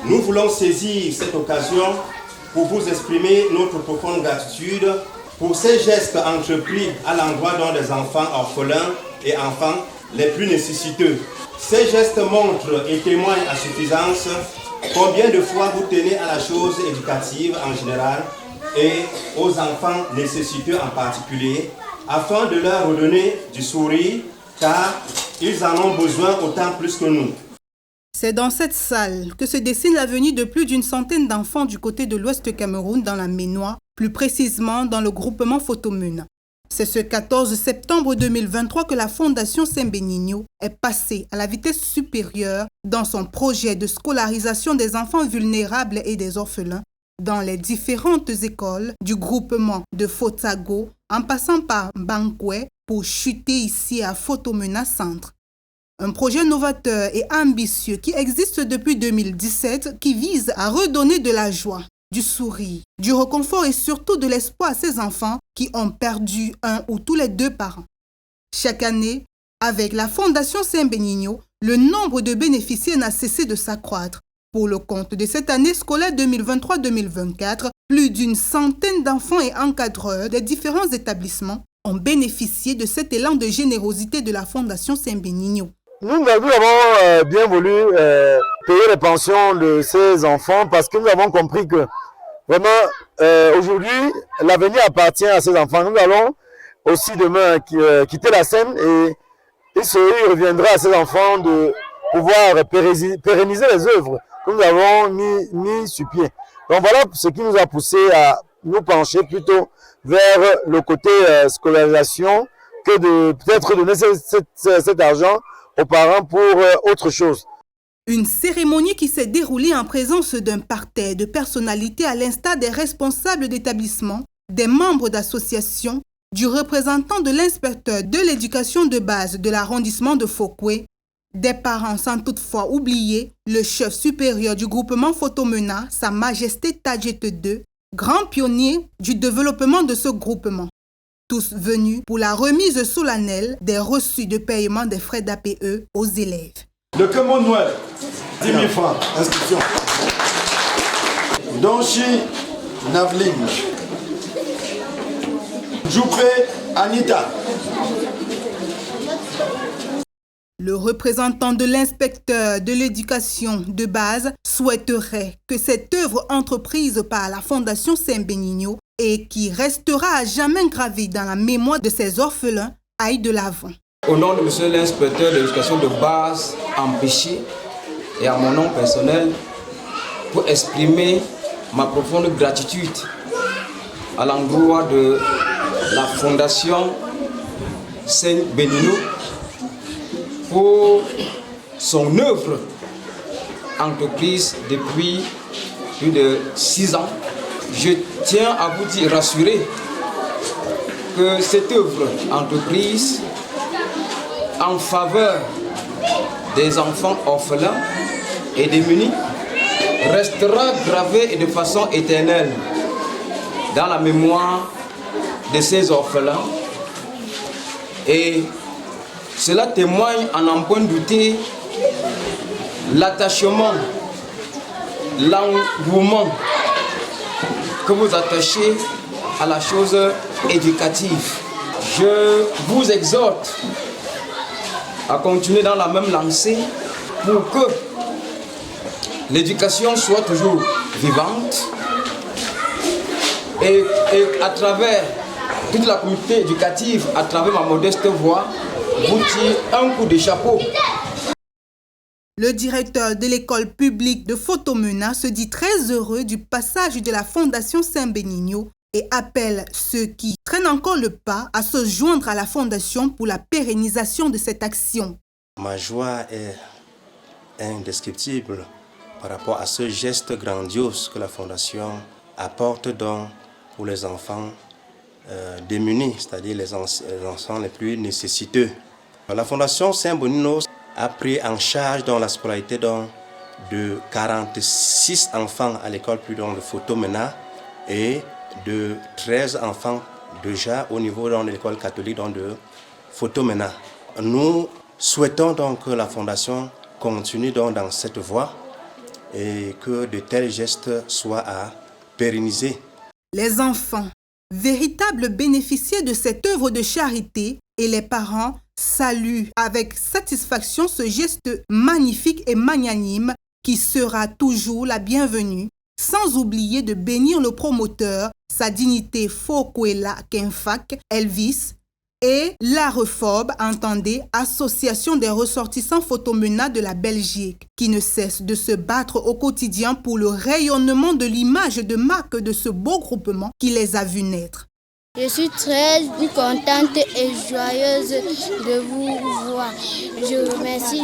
Nous voulons saisir cette occasion pour vous exprimer notre profonde gratitude pour ces gestes entrepris à l'endroit des enfants orphelins et enfants les plus nécessiteux. Ces gestes montrent et témoignent à suffisance combien de fois vous tenez à la chose éducative en général et aux enfants nécessiteux en particulier, afin de leur redonner du sourire, car ils en ont besoin autant plus que nous. C'est dans cette salle que se dessine la venue de plus d'une centaine d'enfants du côté de l'Ouest Cameroun dans la Ménois, plus précisément dans le groupement Photomuna. C'est ce 14 septembre 2023 que la Fondation Saint-Benigno est passée à la vitesse supérieure dans son projet de scolarisation des enfants vulnérables et des orphelins dans les différentes écoles du groupement de Fotago en passant par Bankwe pour chuter ici à Photomuna Centre. Un projet novateur et ambitieux qui existe depuis 2017 qui vise à redonner de la joie, du sourire, du réconfort et surtout de l'espoir à ces enfants qui ont perdu un ou tous les deux parents. Chaque année, avec la Fondation Saint-Benigno, le nombre de bénéficiaires n'a cessé de s'accroître. Pour le compte de cette année scolaire 2023-2024, plus d'une centaine d'enfants et encadreurs des différents établissements ont bénéficié de cet élan de générosité de la Fondation Saint-Benigno. Nous avons bien voulu payer les pensions de ces enfants parce que nous avons compris que vraiment aujourd'hui l'avenir appartient à ces enfants. Nous allons aussi demain quitter la scène et il reviendra à ces enfants de pouvoir pérenniser les œuvres que nous avons mis sur pied. Donc voilà ce qui nous a poussé à nous pencher plutôt vers le côté scolarisation que de peut-être donner cet argent aux parents pour autre chose. Une cérémonie qui s'est déroulée en présence d'un parterre de personnalités à l'instar des responsables d'établissements, des membres d'associations, du représentant de l'inspecteur de l'éducation de base de l'arrondissement de Fokwe, des parents sans toutefois oublier le chef supérieur du groupement Photomuna, Sa Majesté Tadjet II, grand pionnier du développement de ce groupement. Tous venus pour la remise solennelle des reçus de paiement des frais d'APE aux élèves. Le Cameroun Noël, 10 000 francs, inscription. Donchi Navling. Joupé Anita. Le représentant de l'inspecteur de l'éducation de base souhaiterait que cette œuvre entreprise par la Fondation Saint-Benigno et qui restera à jamais gravée dans la mémoire de ces orphelins aille de l'avant. Au nom de monsieur l'inspecteur de l'éducation de base empêché et à mon nom personnel, pour exprimer ma profonde gratitude à l'endroit de la Fondation Saint-Benigno pour son œuvre entreprise depuis plus de 6 ans. Je tiens à vous dire, rassurer, que cette œuvre entreprise en faveur des enfants orphelins et démunis restera gravée et de façon éternelle dans la mémoire de ces orphelins. Et cela témoigne, à n'en point douter, l'attachement, l'engouement que vous attachez à la chose éducative. Je vous exhorte à continuer dans la même lancée pour que l'éducation soit toujours vivante et à travers toute la communauté éducative, à travers ma modeste voix, vous tire un coup de chapeau. Le directeur de l'école publique de Photomuna se dit très heureux du passage de la Fondation Saint-Benigno et appelle ceux qui traînent encore le pas à se joindre à la Fondation pour la pérennisation de cette action. Ma joie est indescriptible par rapport à ce geste grandiose que la Fondation apporte donc pour les enfants démunis, c'est-à-dire les enfants les plus nécessiteux. La Fondation Saint-Benigno a pris en charge dans la scolarité de 46 enfants à l'école plus de Photomuna et de 13 enfants déjà au niveau de l'école catholique de Photomuna. Nous souhaitons donc que la Fondation continue dans cette voie et que de tels gestes soient à pérenniser. Les enfants, véritables bénéficiaires de cette œuvre de charité, et les parents saluent avec satisfaction ce geste magnifique et magnanime qui sera toujours la bienvenue, sans oublier de bénir le promoteur, sa dignité Fokuela Kenfak Elvis, et l'AREFOB, entendez, Association des ressortissants photomenats de la Belgique, qui ne cesse de se battre au quotidien pour le rayonnement de l'image de marque de ce beau groupement qui les a vus naître. Je suis très contente et joyeuse de vous voir. Je remercie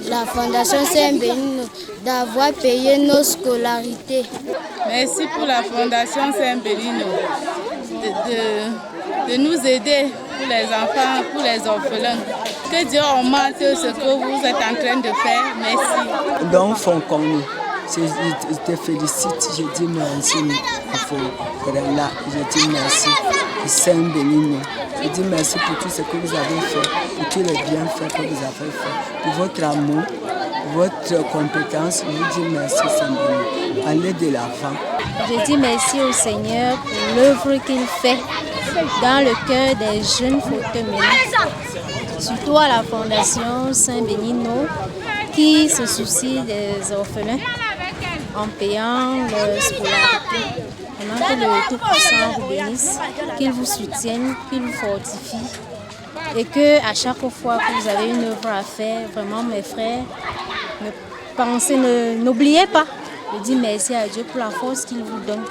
la Fondation Saint-Bénino d'avoir payé nos scolarités. Merci pour la Fondation Saint-Bénino de nous aider pour les enfants, pour les orphelins. Que Dieu augmente ce que vous êtes en train de faire. Merci. Donc, Fonkomi, je te félicite, je dis merci à Fonkola, je dis merci à Saint-Bénino. Je dis merci pour tout ce que vous avez fait, pour tous les bienfaits que vous avez fait, pour votre amour, votre compétence. Je dis merci Saint-Bénino. Allez de l'avant. Je dis merci au Seigneur pour l'œuvre qu'il fait dans le cœur des jeunes photomenats, surtout à la Fondation Saint-Bénino qui se soucie des orphelins en payant leur scolarité. Pendant que le Tout-Puissant vous bénisse, qu'il vous soutienne, qu'il vous fortifie et que à chaque fois que vous avez une œuvre à faire, vraiment mes frères, n'oubliez pas. Je dis merci à Dieu pour la force qu'il vous donne.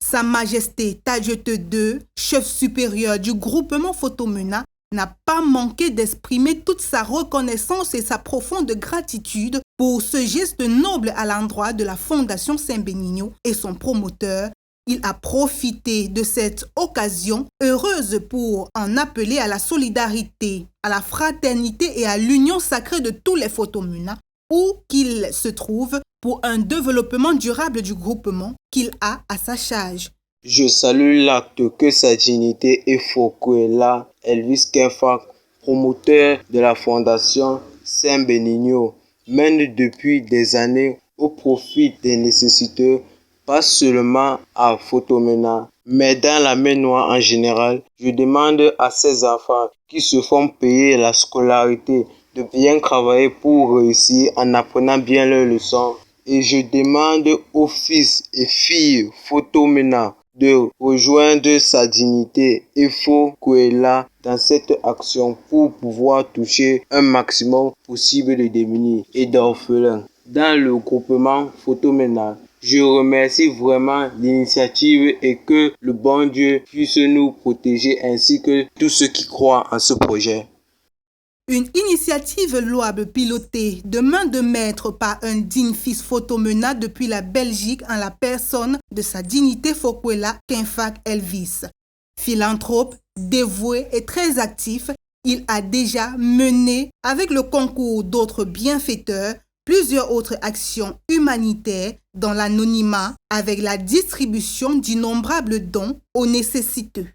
Sa Majesté Tadjete II, chef supérieur du groupement Photomena, n'a pas manqué d'exprimer toute sa reconnaissance et sa profonde gratitude pour ce geste noble à l'endroit de la Fondation Saint-Bénino et son promoteur. Il a profité de cette occasion heureuse pour en appeler à la solidarité, à la fraternité et à l'union sacrée de tous les Photomenats, où qu'ils se trouvent, pour un développement durable du groupement qu'il a à sa charge. Je salue l'acte que sa dignité et Fokuela Elvis Kenfak, promoteur de la Fondation Saint-Bénino, mène depuis des années au profit des nécessiteux, pas seulement à Photomena, mais dans la Ménois en général. Je demande à ces enfants qui se font payer la scolarité de bien travailler pour réussir en apprenant bien leurs leçons. Et je demande aux fils et filles Photomena de rejoindre sa dignité et Fokuela dans cette action pour pouvoir toucher un maximum possible de démunis et d'orphelins. Dans le groupement Photomena, je remercie vraiment l'initiative et que le bon Dieu puisse nous protéger ainsi que tous ceux qui croient en ce projet. Une initiative louable pilotée de main de maître par un digne fils Photomena depuis la Belgique en la personne de sa dignité Fokuela Kenfak Elvis. Philanthrope, dévoué et très actif, il a déjà mené, avec le concours d'autres bienfaiteurs, plusieurs autres actions humanitaires dans l'anonymat avec la distribution d'innombrables dons aux nécessiteux.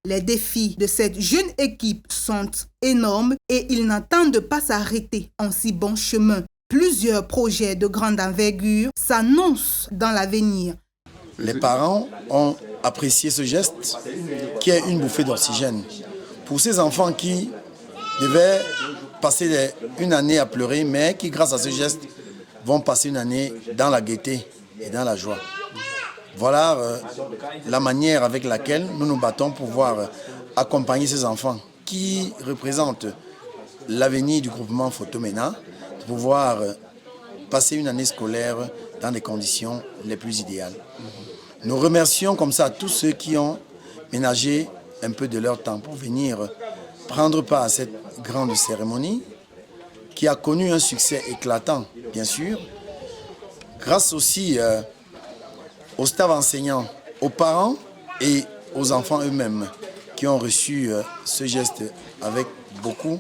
Les défis de cette jeune équipe sont énormes et ils n'entendent pas s'arrêter en si bon chemin. Plusieurs projets de grande envergure s'annoncent dans l'avenir. Les parents ont apprécié ce geste qui est une bouffée d'oxygène. Pour ces enfants qui devaient passer une année à pleurer, mais qui, grâce à ce geste, vont passer une année dans la gaieté et dans la joie. Voilà la manière avec laquelle nous nous battons pour pouvoir accompagner ces enfants qui représentent l'avenir du groupement Photomena, de pouvoir passer une année scolaire dans des conditions les plus idéales. Nous remercions comme ça tous ceux qui ont ménagé un peu de leur temps pour venir prendre part à cette grande cérémonie qui a connu un succès éclatant, bien sûr, grâce aussi aux staffs enseignants, aux parents et aux enfants eux-mêmes qui ont reçu ce geste avec beaucoup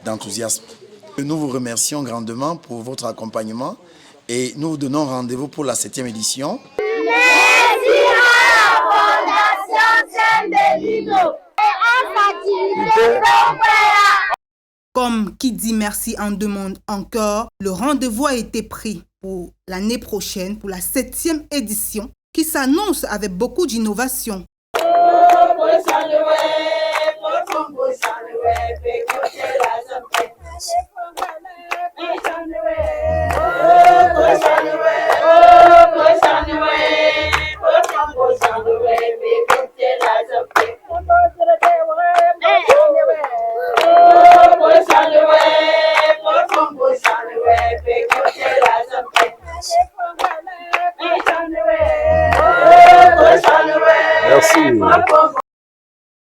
d'enthousiasme. Nous vous remercions grandement pour votre accompagnement et nous vous donnons rendez-vous pour la 7e édition. Merci à la Fondation Saint-Bénino et à sa dignité. Comme qui dit merci en demande encore, le rendez-vous a été pris. pour l'année prochaine, pour la 7e édition, qui s'annonce avec beaucoup d'innovation. Merci.